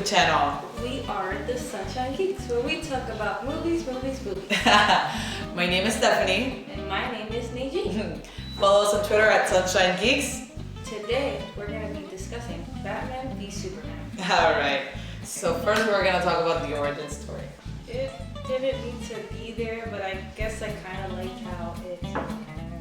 YouTube channel. We are the Sunshine Geeks, where we talk about movies. My name is Stephanie. And my name is Neji. Follow us on Twitter at SunshineGeeks. Today, we're going to be discussing Batman v Superman. Alright, so first we're going to talk about the origin story. It didn't need to be there, but I guess I kind of like how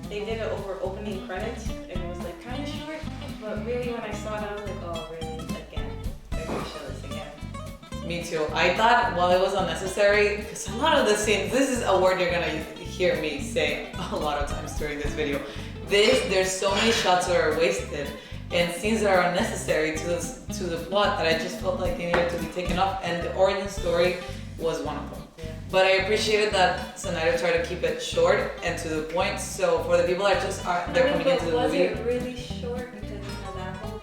they did it over opening credits, and it was like kind of short, but really when I saw it, I was like, oh really, again, they're going to show this again. Me too. I thought, well, it was unnecessary, because a lot of the scenes, this is a word you're going to hear me say a lot of times during this video. There's so many shots that are wasted and scenes that are unnecessary to the plot that I just felt like they needed to be taken off, and the origin story was one of them. But I appreciated that Snyder tried to keep it short and to the point. So for the people that just they're coming into the movie, was it really short because that whole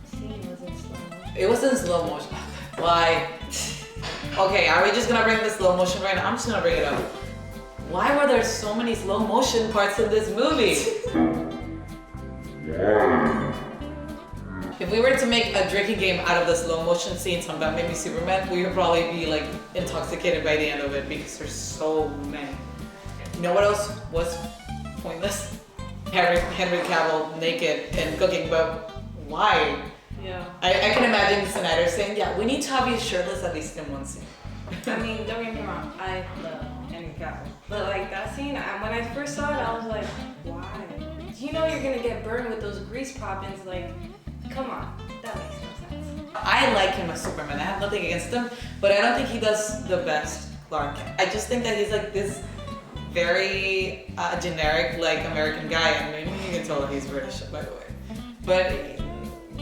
scene was in slow motion? It was in slow motion. Why? Okay, are we just gonna bring the slow motion right now? I'm just gonna bring it up. Why were there so many slow motion parts in this movie? If we were to make a drinking game out of the slow motion scenes on Batman v Superman, we would probably be like intoxicated by the end of it because there's so many. You know what else was pointless? Henry Cavill naked and cooking, but why? Yeah. I can imagine Snyder saying, yeah, we need to have you shirtless at least in one scene. I mean, don't get me wrong, I love Henry Cavill. But like that scene, when I first saw it, I was like, why? You know you're gonna get burned with those grease pop-ins, like, come on, that makes no sense. I like him as Superman. I have nothing against him, but I don't think he does the best Clark Kent. I just think that he's like this very generic, like American guy, and you can tell that he's British, by the way. But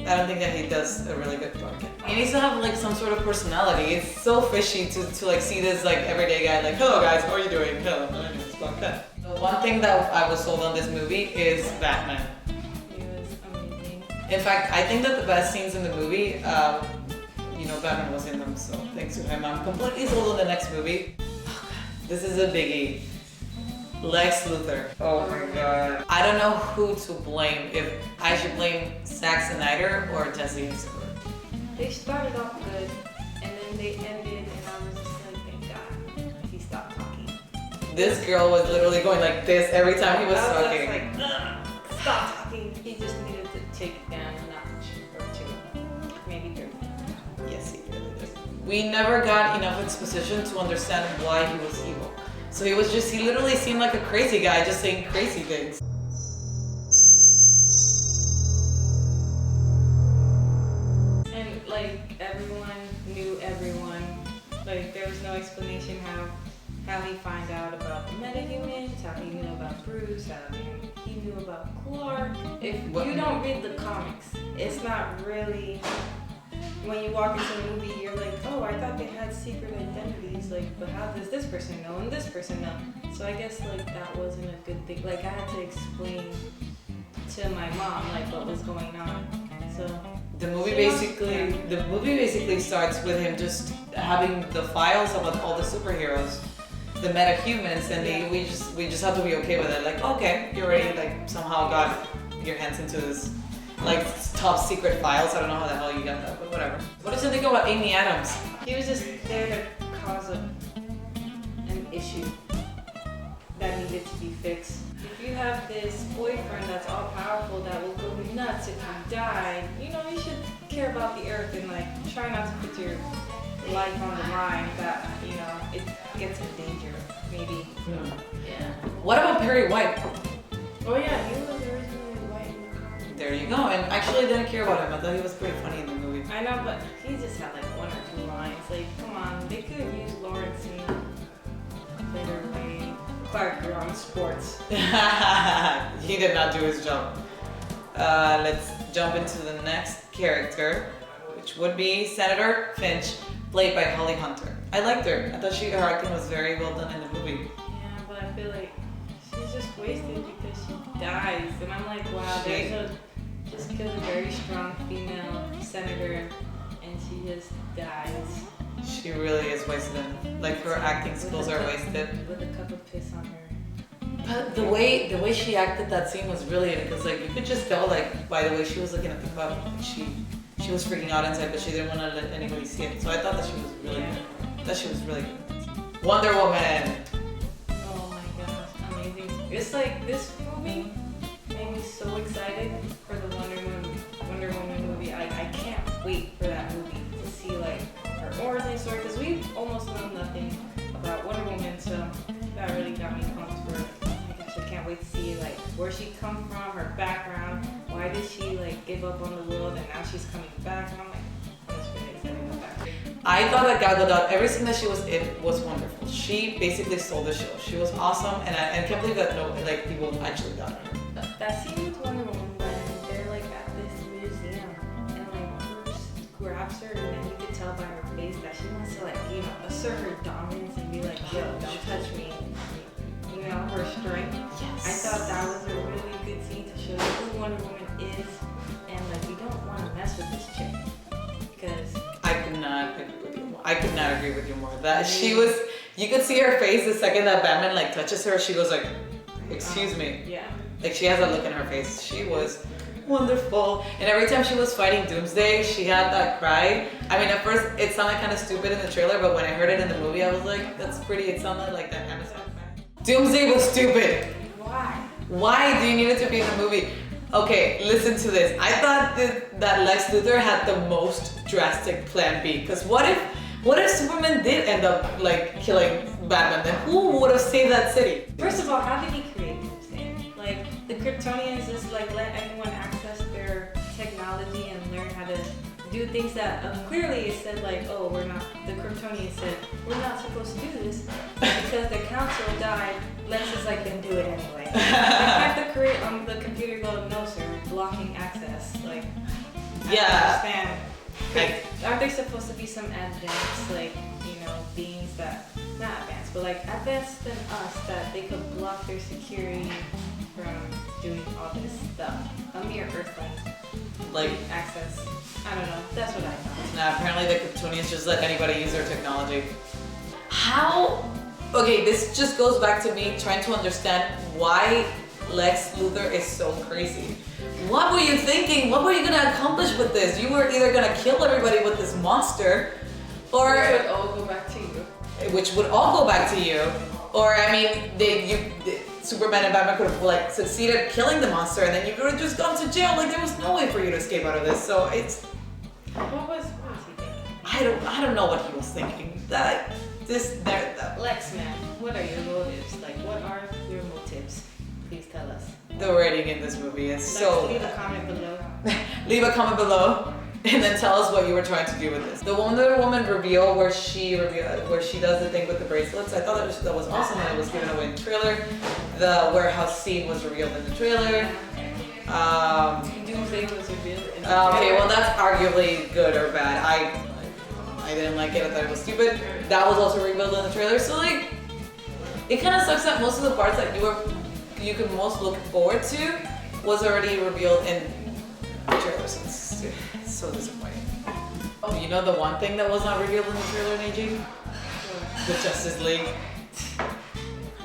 I don't think that he does a really good Clark Kent. He needs to have like some sort of personality. It's so fishy to like see this like everyday guy like, hello guys, how are you doing? Hello, my name is Clark Kent. The one thing that I was sold on this movie is Batman. In fact, I think that the best scenes in the movie, Batman was in them, so thanks to him. I'm completely sold on the next movie. This is a biggie. Lex Luthor. Oh my god. I don't know who to blame, if I should blame Zack Snyder or Jesse Eisenberg. They started off good, and then they ended, and I was just like, thank God, he stopped talking. This girl was literally going like this every time he was talking. I was like, stop talking. He just needed to take it down a notch or two, maybe three. Yes, he really did. We never got enough exposition to understand why he was evil. So he literally seemed like a crazy guy just saying crazy things. And like everyone knew everyone. Like there was no explanation how he found out about the metahumans, how he knew about Bruce, how he knew about Clark. If you don't read the comics, it's not really, when you walk into a movie, you're like, oh, I thought they had secret identities, like, but how does this person know and this person know? So I guess like that wasn't a good thing. Like I had to explain to my mom like what was going on. So the movie basically starts with him just having the files about all the superheroes, the metahumans, and we just have to be okay with it. Like, okay, you already like somehow got your hands into this like top secret files. I don't know how the hell you got that, but whatever. What does you think about Amy Adams? He was just there to cause an issue that needed to be fixed. If you have this boyfriend that's all powerful that will go nuts if you die, you should care about the earth and like try not to put your life on the line that, it gets in danger, maybe. Yeah. What about Perry White? Oh yeah, he was originally white in the comics. There you go, and actually I didn't care about him. I thought he was pretty funny in the movie. I know, but he just had like one or two lines. Like, come on, they could have used Lawrence in a better way. Clark, you're on sports. He did not do his job. Let's jump into the next character, which would be Senator Finch, played by Holly Hunter. I liked her. I thought her acting was very well done in the movie. Yeah, but I feel like she's just wasted because she dies. And I'm like, wow, just because a very strong female senator and she just dies. She really is wasted. Like her acting skills are wasted. With a cup of piss on her. But the way she acted that scene was brilliant, because like you could just tell like by the way she was looking at the cup, she she was freaking out inside, but she didn't want to let anybody see it. So I thought that she was really good. That she was really good. Wonder Woman. Oh my gosh, amazing. It's like this movie made me so excited for the Wonder Woman movie. I can't wait for that movie to see like her origin story, because we almost know nothing about Wonder Woman, so that really got me pumped for it. Oh my gosh, I can't wait to see like where she come from, her background, why did she like give up on the world and now she's coming back, and I'm like, that's really exciting about that. I thought that Gal Gadot, everything that she was in was wonderful. She basically stole the show. She was awesome, and I can't believe that people actually got her. That scene with Wonder Woman when they're like at this museum and like Bruce grabs her, and then you can tell by her face that she wants to like, you know, assert her dominance and be like, yo, don't touch me. You know, her strength. Yes. I thought that was a really good scene to show you who Wonder Woman is, and like you don't want to mess with this chick because I could not agree with you more. I could not agree with you more. That she was, you could see her face the second that Batman like touches her. She goes like, excuse me. Yeah. Like she has a look in her face. She was wonderful. And every time she was fighting Doomsday, she had that cry. I mean, at first it sounded kind of stupid in the trailer, but when I heard it in the movie, I was like, that's pretty. It sounded like that kind of stuff. Doomsday was stupid. Why? Why do you need it to be in the movie? Okay, listen to this. I thought that Lex Luthor had the most drastic plan B. Because what if Superman did end up like killing Batman? Then who would have saved that city? First of all, how did he create Doomsday? Like the Kryptonians just like let anyone access their technology and learn how to do things that clearly it said like, oh, we're not. The Kryptonians said we're not supposed to do this because the council died. Let's just like then do it anyway. They have to create on the computer go, no sir, blocking access. Like, Yeah. I don't understand. Aren't they supposed to be some advanced like, you know, beings that not advanced, but like advanced than us that they could block their security from doing all this stuff? A mere earthling Like, access. I don't know. That's what I thought. nah, apparently the Kryptonians just let anybody use their technology. How? Okay, this just goes back to me trying to understand why Lex Luthor is so crazy. What were you thinking? What were you gonna accomplish with this? You were either gonna kill everybody with this monster, or It would all go back to you. which would all go back to you, or I mean, Superman and Batman could have like succeeded killing the monster, and then you could have just gone to jail. Like there was no way for you to escape out of this. So it's, What was he thinking? I don't know what he was thinking. That Lex, man, what are your motives? Like, what are your motives? Please tell us. the rating in this movie is Lex, so. leave a comment below. Leave a comment below and then tell us what you were trying to do with this. The Wonder Woman reveal where she does the thing with the bracelets. I thought that was awesome and it was given away in the trailer. The warehouse scene was revealed in the trailer. Doomsday was revealed in the Okay, trailer. well that's arguably good or bad. I didn't like it. I thought it was stupid. That was also revealed in the trailer. So like, it kind of sucks that most of the parts that you could most look forward to was already revealed in the trailer. So it's so disappointing. Oh, you know the one thing that was not revealed in the trailer, Neji? The Justice League.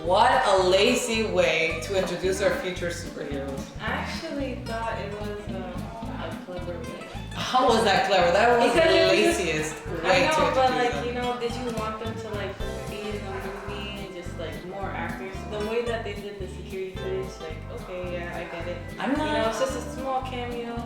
What a lazy way to introduce our future superheroes. I actually thought it was a clever way. How was that clever? That was Because the it was just- laziest I way know, to introduce but like, them. you know, did you want them to like be in the movie and just like more actors? The way that they did the security footage, like, okay, yeah, I get it. I'm not. You know, it's just a small cameo.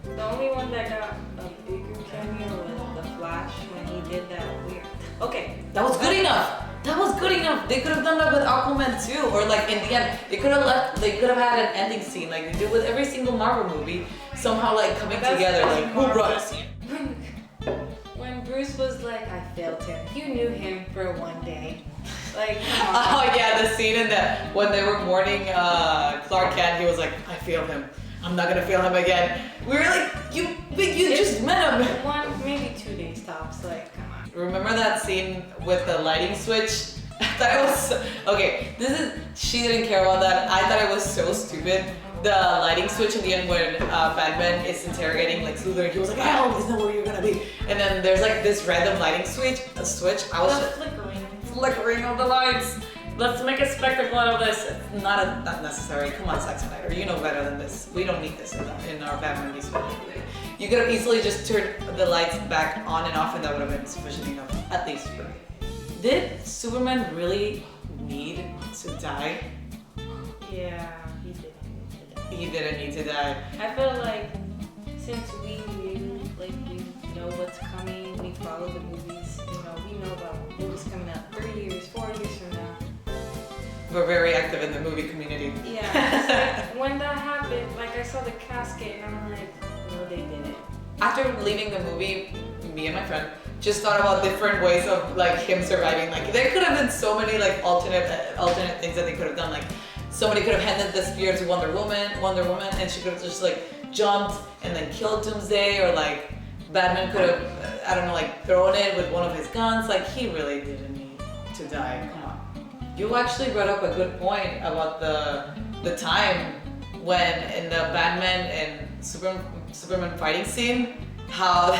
The only one that got a bigger cameo was the Flash when he did that weird. Okay, That was good enough. That was good enough. They could have done that with Aquaman too, or like in the end, they could have had an ending scene like they do with every single Marvel movie. Somehow like coming That's- together, that's like who brought us here? when Bruce was like, I failed him. You knew him for one day. Like, come on. Oh yeah, the scene in that when they were mourning Clark Kent, he was like, I failed him. I'm not gonna fail him again. We were like, you just met him. One, maybe 2 days tops. Like, come on. Remember that scene with the lighting switch? I thought it was okay. She didn't care about that. I thought it was so stupid. The lighting switch in the end when Batman is interrogating Lex Luthor, he was like, I always know where you're gonna be. And then there's like this random lighting switch. I was The just flickering. flickering of the lights. let's make a spectacle out of this. It's not necessary. Come on, Zack Snyder, you know better than this. We don't need this in our Batman v Superman movie. You could have easily just turned the lights back on and off, and that would have been sufficient enough, at least for me. Did Superman really need to die? Yeah, he didn't need to die. He didn't need to die. I feel like since we knew, like we know what's coming, we follow the movies, we know about movies coming out 3 years, 4 years from now. We're very active in the movie community. Yeah, so when that happened, like I saw the casket and I'm like, no, they didn't. After leaving the movie, me and my friend just thought about different ways of like him surviving. Like there could have been so many like alternate things that they could have done. Like somebody could have handed the spear to Wonder Woman, and she could have just like jumped and then killed Doomsday, or like Batman could have, I don't know, like thrown it with one of his guns. Like he really didn't need to die. Come on. You actually brought up a good point about the time when in the Batman and Superman fighting scene, how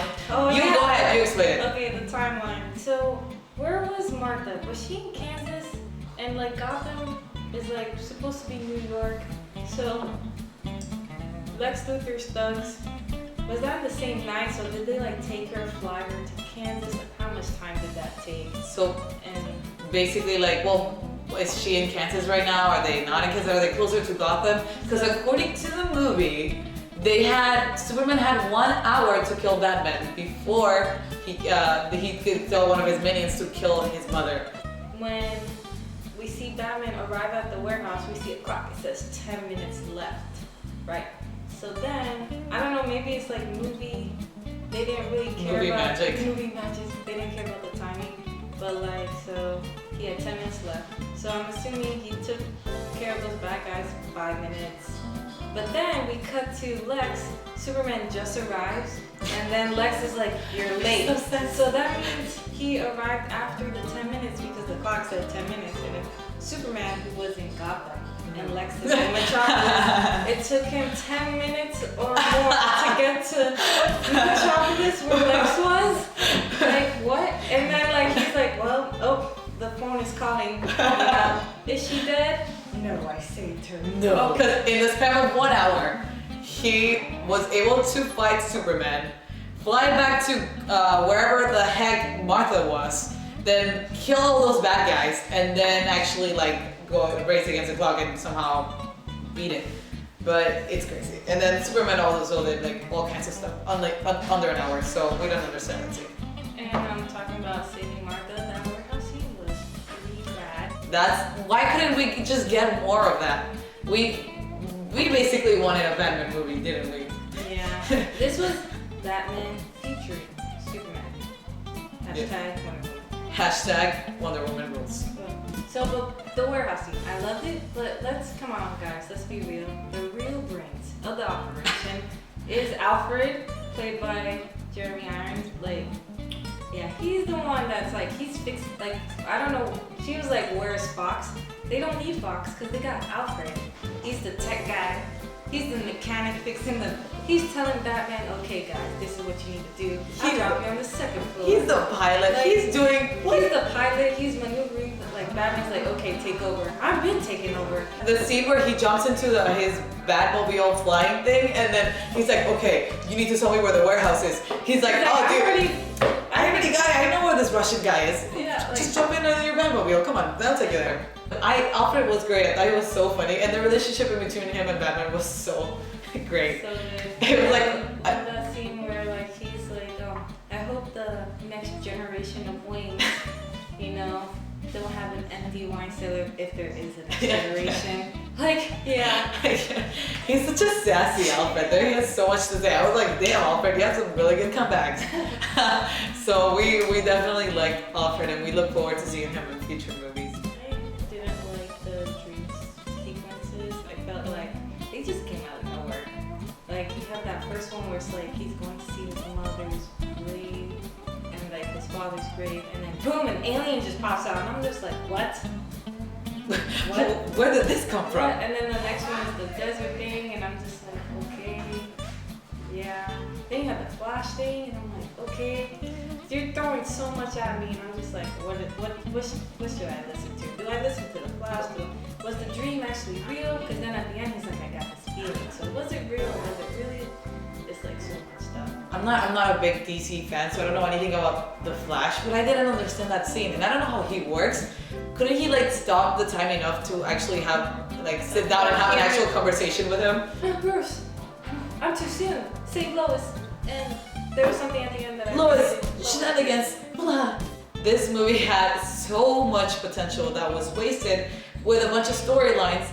you go ahead, you explain it. Okay, the timeline. So where was Martha? Was she in Kansas? And like Gotham is like supposed to be New York. So Lex Luthor's thugs, was that the same night? So did they like take her, fly her to Kansas? Like how much time did that take? So And basically like, well, is she in Kansas right now? Are they not in Kansas? Are they closer to Gotham? Because according to the movie, Superman had 1 hour to kill Batman before he could tell one of his minions to kill his mother. when we see Batman arrive at the warehouse, we see a clock. It says 10 minutes left, right? So then, I don't know, maybe it's like movie, they didn't really care Movie about magic. movie magic. They didn't care about the timing, but like, so he had 10 minutes left. So I'm assuming he took care of those bad guys for 5 minutes. But then we cut to Lex. Superman just arrives, and then Lex is like, "You're late." So that means he arrived after the 10 minutes because the clock said 10 minutes. And if Superman, who was in Gotham, and Lex is in Metropolis, it took him 10 minutes or more to get to Metropolis where Lex was. Like what? And then like he's like, "Well, oh, the phone is calling. Is she dead?" No, I saved her. No, because in the span of 1 hour, he was able to fight Superman, fly back to wherever the heck Martha was, then kill all those bad guys, and then actually like go race against the clock and somehow beat it. But it's crazy. And then Superman also did like all kinds of stuff under an hour, so we don't understand it too. And I'm talking about saving Martha. That warehouse scene was pretty bad. That's why couldn't we just get more of that? We basically wanted a Batman movie, didn't we? Yeah. This was Batman featuring Superman. Hashtag Wonder Woman. Hashtag Wonder Woman rules. So the warehouse scene, I loved it, but come on guys, let's be real. The real brains of the operation is Alfred, played by Jeremy Irons. Like, yeah, he's the one that's like, he's fixed, like, I don't know, she was like, where's Fox? They don't need Fox because they got Alfred. He's the tech guy. He's the mechanic fixing he's telling Batman, okay guys, this is what you need to do. I'll drop you on the second floor. He's the pilot. Like, he's the pilot, he's maneuvering, like Batman's like, okay, take over. I've been taking over. the scene where he jumps into his Batmobile flying thing, and then he's like, okay, you need to tell me where the warehouse is. He's like, oh dude, I know where this Russian guy is. Yeah, like, Just jump into your Batmobile. Come on, that'll take you there. Alfred was great. I thought he was so funny, and the relationship in between him and Batman was so great. so good. It was like that scene where like he's like, oh, I hope the next generation of Waynes, don't have an empty wine cellar if there is a next generation. Like, yeah. He's such a sassy Alfred. There he has so much to say. I was like, damn, Alfred, you have some really good comebacks. So we definitely like Alfred, and we look forward to seeing him in future movies. I didn't like the dream sequences. I felt like they just came out of nowhere. Like, you have that first one where it's like he's going to see his mother's grave and like his father's grave, and then boom, an alien just pops out, and I'm just like, what? Where did this come from? And then the next one is the desert thing, and I'm just like, okay, yeah. Then you have the Flash thing, and I'm like, okay. you're throwing so much at me, and I'm just like, what should I listen to? Do I listen to the Flash? Was the dream actually real? Because then at the end, he's like, I got this feeling. So was it real? Was it really? It's like so much stuff. I'm not a big DC fan, so I don't know anything about the Flash, but I didn't understand that scene, and I don't know how he works. Couldn't he like stop the time enough to actually have like sit down and have an actual conversation with him? Bruce, I'm too soon. Save Lois. And there was something at the end that I Lois, really shenanigans, blah. This movie had so much potential that was wasted with a bunch of storylines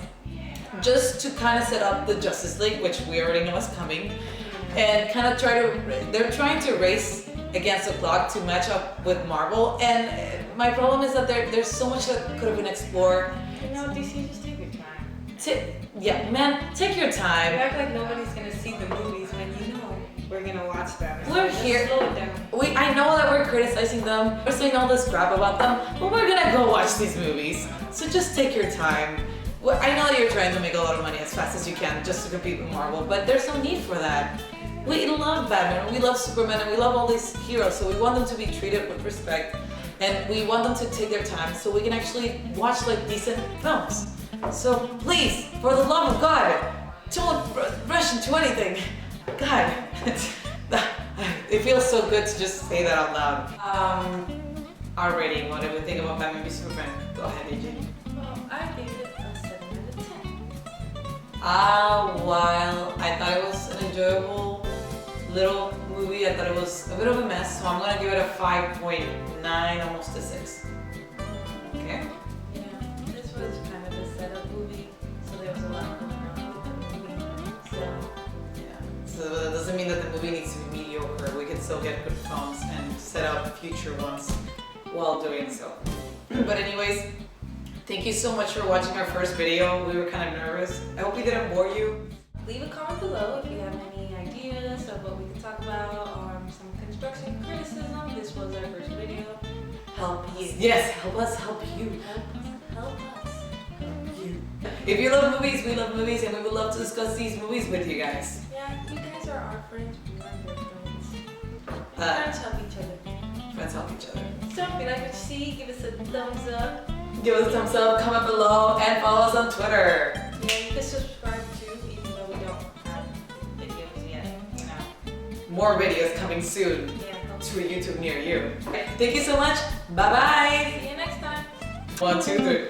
just to kind of set up the Justice League, which we already know is coming, and kind of they're trying to race against the clock to match up with Marvel, and my problem is that there's so much that could have been explored. You know, DC, just take your time. Yeah, man, take your You time. act like nobody's gonna see the movies when you know we're gonna watch them. We're Just here. Slow it down. I know that we're criticizing them, we're saying all this crap about them, but we're gonna go watch these movies. So just take your time. Well, I know that you're trying to make a lot of money as fast as you can just to compete with Marvel, but there's no need for that. We love Batman, we love Superman, and we love all these heroes, so we want them to be treated with respect, and we want them to take their time so we can actually watch like decent films. So please, for the love of God, don't rush into anything. God, it feels so good to just say that out loud. Our rating, what do we think about Batman v Superman? Go ahead, AJ. Well, I gave it a 7 out of 10. While I thought it was an enjoyable little movie, I thought it was a bit of a mess, so I'm gonna give it a 5.9, almost a 6. Okay. Yeah, this was kind of a setup movie, so there was a lot going on with the movie. So, Yeah. So that doesn't mean that the movie needs to be mediocre. We can still get good films and set up future ones while doing so. But anyways, thank you so much for watching our first video. We were kind of nervous. I hope we didn't bore you. leave a comment below if you have any ideas of what we could talk about or some construction criticism. This was our first video. Help you. Yes, help us help you. Help us. You. If you love movies, we love movies, and we would love to discuss these movies with you guys. Yeah, you guys are our friends. We are your friends. And Uh, friends help each other. Friends help each other. So if you like what you see, give us a thumbs up. Give us a thumbs up, comment below, and follow us on Twitter. Yeah, you can subscribe too, even though we don't have videos yet. You know. More videos coming soon Yeah. to a YouTube near you. Thank you so much. Bye bye. See you next time. 1, 2, 3.